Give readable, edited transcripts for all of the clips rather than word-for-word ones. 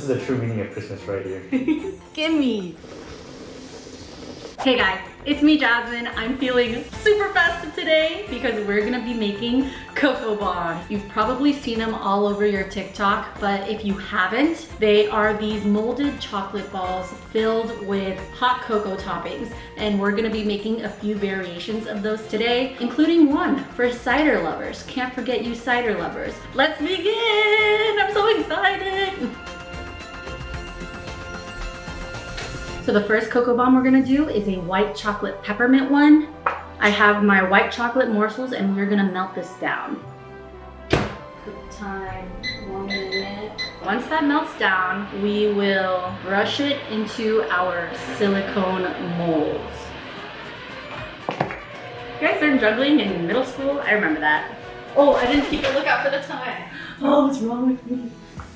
is the true meaning of Christmas right here. Gimme! Hey guys, it's me Jasmine. I'm feeling super festive today because we're gonna be making cocoa bombs. You've probably seen them all over your TikTok, but if you haven't, they are these molded chocolate balls filled with hot cocoa toppings. And we're gonna be making a few variations of those today, including one for cider lovers. Can't forget you cider lovers. Let's begin! I'm so excited! So the first cocoa bomb we're gonna do is a white chocolate peppermint one. I have my white chocolate morsels and we're gonna melt this down. Cook time, 1 minute. Once that melts down, we will brush it into our silicone molds. You guys learned juggling in middle school? I remember that. Oh, I didn't keep a lookout for the time. Oh, what's wrong with me?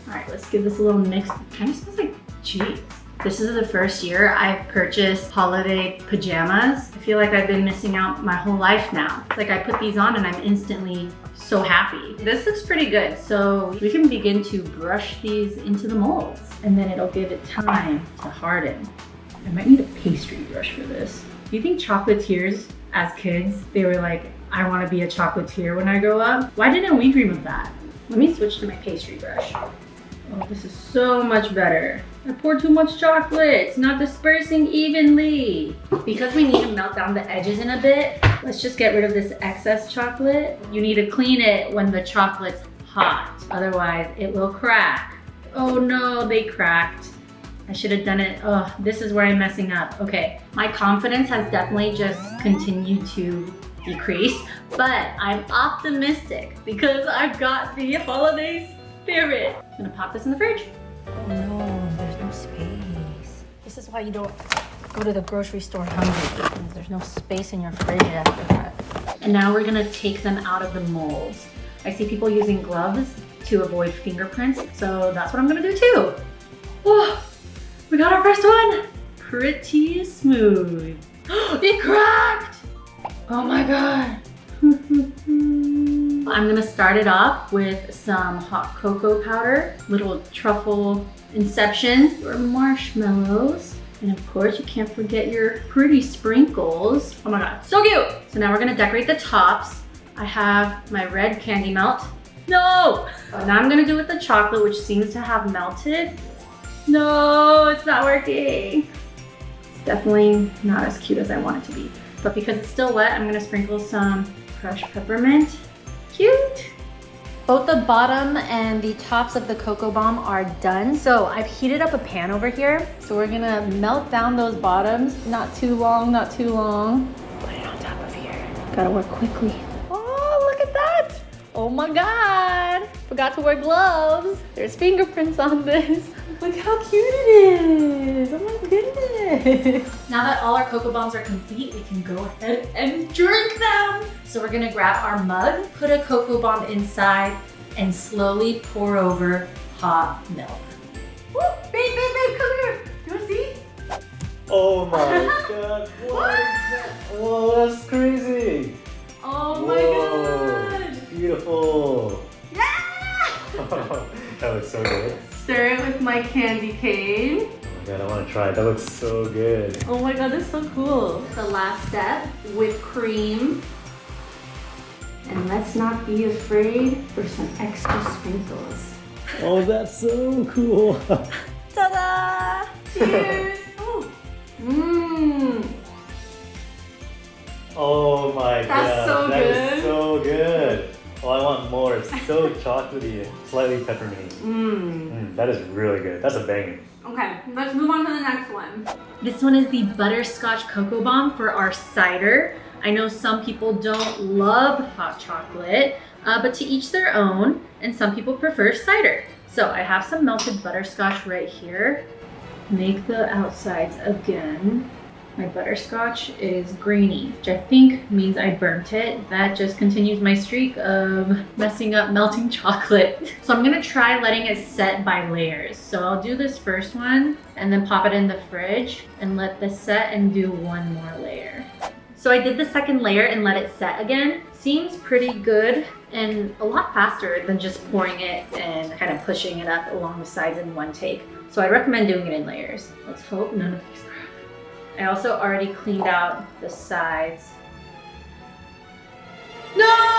All right, let's give this a little mix. Kind of smells like cheese. This is the first year I've purchased holiday pajamas. I feel like I've been missing out my whole life now. It's like I put these on and I'm instantly so happy. This looks pretty good. So we can begin to brush these into the molds and then it'll give it time to harden. I might need a pastry brush for this. Do you think chocolatiers as kids, they were like, I want to be a chocolatier when I grow up? Why didn't we dream of that? Let me switch to my pastry brush. Oh, this is so much better. I poured too much chocolate. It's not dispersing evenly. Because we need to melt down the edges in a bit, let's just get rid of this excess chocolate. You need to clean it when the chocolate's hot. Otherwise, it will crack. Oh no, they cracked. I should have done it. Oh, this is where I'm messing up. Okay, my confidence has definitely just continued to decrease, but I'm optimistic because I've got the holiday spirit. I'm gonna pop this in the fridge. Oh no, there's no space. This is why you don't go to the grocery store hungry, because there's no space in your fridge after that. And now we're gonna take them out of the molds. I see people using gloves to avoid fingerprints, so that's what I'm gonna do too. Oh, we got our first one. Pretty smooth. It cracked! Oh my God. I'm gonna start it off with some hot cocoa powder, little truffle inception, or marshmallows. And of course, you can't forget your pretty sprinkles. Oh my God, so cute! So now we're gonna decorate the tops. I have my red candy melt. No! Now I'm gonna do it with the chocolate, which seems to have melted. No, it's not working. It's definitely not as cute as I want it to be. But because it's still wet, I'm gonna sprinkle some crushed peppermint. Cute. Both the bottom and the tops of the cocoa bomb are done. So I've heated up a pan over here. So we're gonna melt down those bottoms. Not too long, not too long. Put it on top of here. Gotta work quickly. Oh, look at that. Oh my God. Forgot to wear gloves. There's fingerprints on this. Look how cute it is. Oh my goodness. Now that all our cocoa bombs are complete, we can go ahead and drink them. So we're gonna grab our mug, put a cocoa bomb inside, and slowly pour over hot milk. Woo! Babe, come here. You wanna see? Oh my God, what is that? Whoa, that's crazy. Oh my God. Beautiful. Yeah! That looks so good. Stir it with my candy cane. Oh my God, I want to try it. That looks so good. Oh my God, that's so cool. The last step, whipped cream. And let's not be afraid for some extra sprinkles. Oh, that's so cool. Ta-da! Cheers! Mmm. Oh my God, That's so that good. is so good. Oh, I want more. It's so chocolatey, slightly pepperminty. That is really good. That's a banger. Okay, let's move on to the next one. This one is the Butterscotch cocoa bomb for our cider. I know some people don't love hot chocolate, but to each their own, and some people prefer cider. So I have some melted butterscotch right here. Make the outsides again. My butterscotch is grainy, which I think means I burnt it. That just continues my streak of messing up melting chocolate. So I'm gonna try letting it set by layers. So I'll do this first one and then pop it in the fridge and let this set and do one more layer. So I did the second layer and let it set again. Seems pretty good and a lot faster than just pouring it and kind of pushing it up along the sides in one take. So I recommend doing it in layers. Let's hope none of these are. I also already cleaned out the sides. No!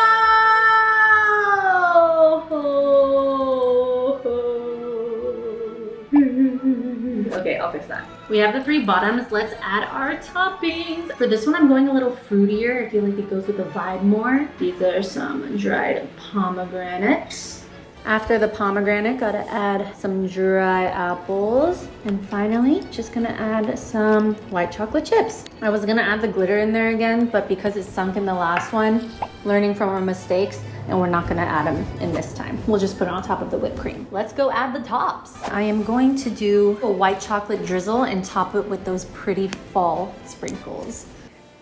Okay, I'll fix that. We have the 3 bottoms. Let's add our toppings. For this one, I'm going a little fruitier. I feel like it goes with the vibe more. These are some dried pomegranates. After the pomegranate, gotta add some dry apples. And finally, just gonna add some white chocolate chips. I was gonna add the glitter in there again, but because it's sunk in the last one, learning from our mistakes, and we're not gonna add them in this time. We'll just put it on top of the whipped cream. Let's go add the tops. I am going to do a white chocolate drizzle and top it with those pretty fall sprinkles.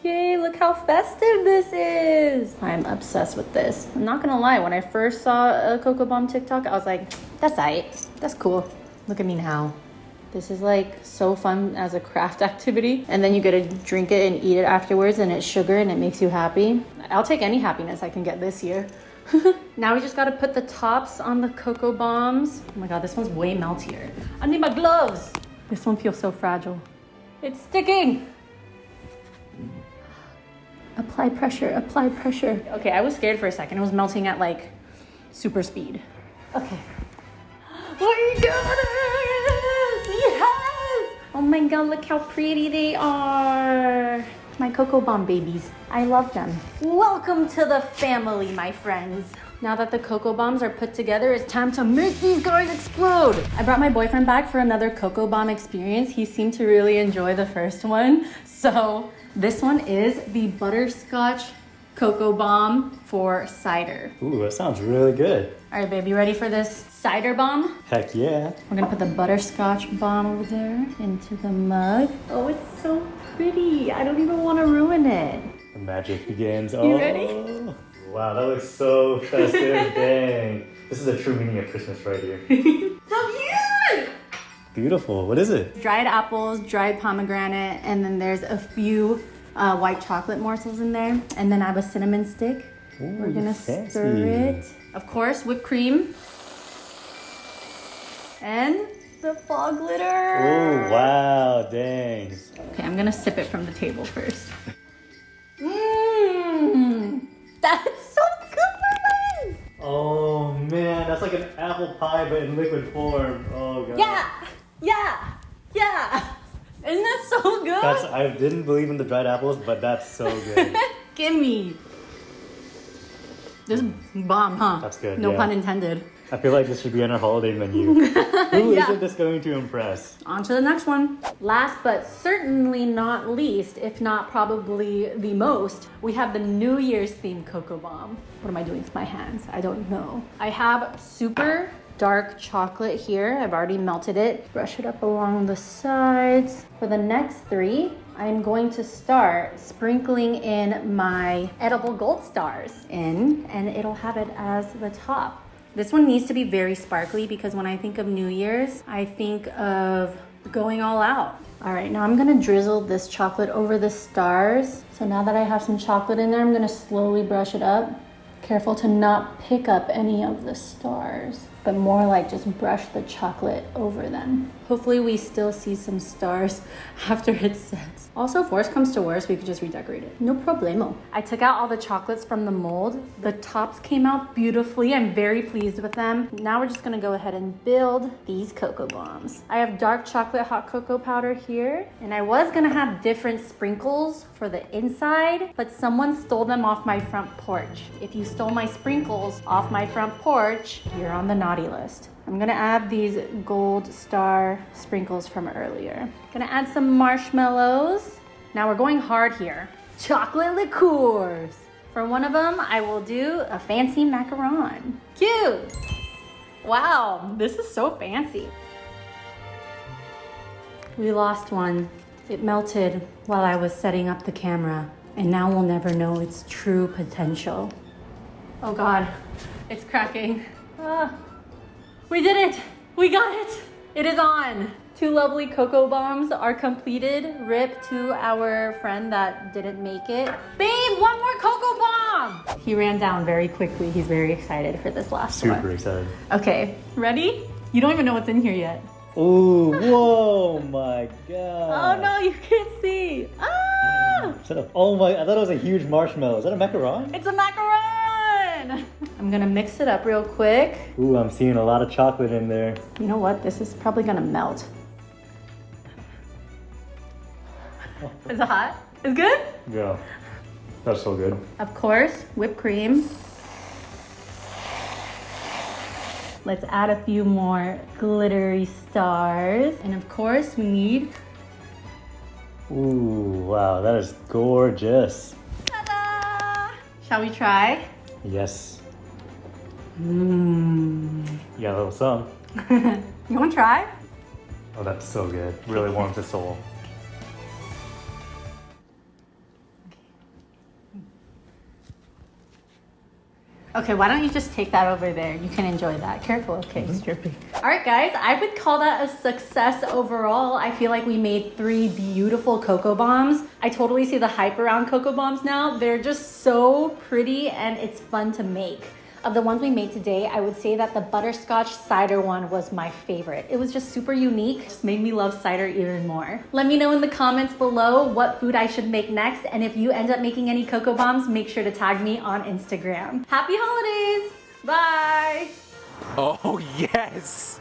Yay, look how festive this is. I'm obsessed with this. I'm not gonna lie, when I first saw a Cocoa Bomb TikTok, I was like, that's aight, that's cool. Look at me now. This is like so fun as a craft activity. And then you get to drink it and eat it afterwards and it's sugar and it makes you happy. I'll take any happiness I can get this year. Now we just gotta put the tops on the Cocoa Bombs. Oh my God, this one's way meltier. I need my gloves. This one feels so fragile. It's sticking. Apply pressure, apply pressure. Okay, I was scared for a second. It was melting at like super speed. Okay. We got it! Yes! Oh my God, look how pretty they are. My Cocoa Bomb babies. I love them. Welcome to the family, my friends. Now that the Cocoa Bombs are put together, it's time to make these guys explode. I brought my boyfriend back for another Cocoa Bomb experience. He seemed to really enjoy the first one. So this one is the Butterscotch Cocoa Bomb for cider. Ooh, that sounds really good. All right, babe, you ready for this cider bomb? Heck yeah. We're gonna put the Butterscotch bomb over there into the mug. Oh, it's so pretty. I don't even want to ruin it. The magic begins. You ready? Wow, that looks so festive. Dang. This is the true meaning of Christmas right here. So cute! Beautiful. What is it? Dried apples, dried pomegranate, and then there's a few white chocolate morsels in there. And then I have a cinnamon stick. Ooh, we're gonna fancy. stir it. Of course, whipped cream. And the fall glitter. Oh, wow, dang. Okay, I'm gonna sip it from the table first. Mmm, that's so good. Oh man, that's like an apple pie but in liquid form. Oh God. Yeah. Isn't that so good? I didn't believe in the dried apples, but that's so good. Gimme. This is bomb, huh? That's good, No yeah. pun intended. I feel like this should be on our holiday menu. Who isn't this going to impress? On to the next one. Last but certainly not least, if not probably the most, we have the New Year's themed Cocoa Bomb. What am I doing with my hands? I don't know. I have super dark chocolate here. I've already melted it. Brush it up along the sides. For the next 3, I'm going to start sprinkling in my edible gold stars in, and it'll have it as the top. This one needs to be very sparkly because when I think of New Year's, I think of going all out. All right, now I'm gonna drizzle this chocolate over the stars. So now that I have some chocolate in there, I'm gonna slowly brush it up. Careful to not pick up any of the stars, but more like just brush the chocolate over them. Hopefully we still see some stars after it sets. Also, if worse comes to worse, we could just redecorate it. No problemo. I took out all the chocolates from the mold. The tops came out beautifully. I'm very pleased with them. Now we're just gonna go ahead and build these cocoa bombs. I have dark chocolate hot cocoa powder here, and I was gonna have different sprinkles for the inside, but someone stole them off my front porch. If you stole my sprinkles off my front porch, you're on the naughty list. I'm gonna add these gold star sprinkles from earlier. Gonna add some marshmallows. Now we're going hard here. Chocolate liqueurs. For one of them, I will do a fancy macaron. Cute. Wow, this is so fancy. We lost one. It melted while I was setting up the camera, and now we'll never know its true potential. Oh God, it's cracking. We did it! We got it! It is on! 2 lovely cocoa bombs are completed. RIP to our friend that didn't make it. Babe, one more cocoa bomb! He ran down very quickly. He's very excited for this last one. Super excited. Okay, ready? You don't even know what's in here yet. Ooh, whoa, my god. Oh no, you can't see. Ah! Oh my, I thought it was a huge marshmallow. Is that a macaron? It's a macaron! I'm gonna mix it up real quick. Ooh, I'm seeing a lot of chocolate in there. You know what? This is probably gonna melt. Is it hot? It's good? Yeah, that's so good. Of course, whipped cream. Let's add a few more glittery stars. And of course, we need... Ooh, wow, that is gorgeous. Ta-da! Shall we try? Yes. Mmm. You got a little some. You wanna try? Oh, that's so good. Really warms the soul. Okay, why don't you just take that over there? You can enjoy that. Careful, okay, it's dripping. All right, guys, I would call that a success overall. I feel like we made 3 beautiful cocoa bombs. I totally see the hype around cocoa bombs now. They're just so pretty and it's fun to make. Of the ones we made today, I would say that the butterscotch cider one was my favorite. It was just super unique, just made me love cider even more. Let me know in the comments below what food I should make next, and if you end up making any cocoa bombs, make sure to tag me on Instagram. Happy holidays! Bye! Oh, yes!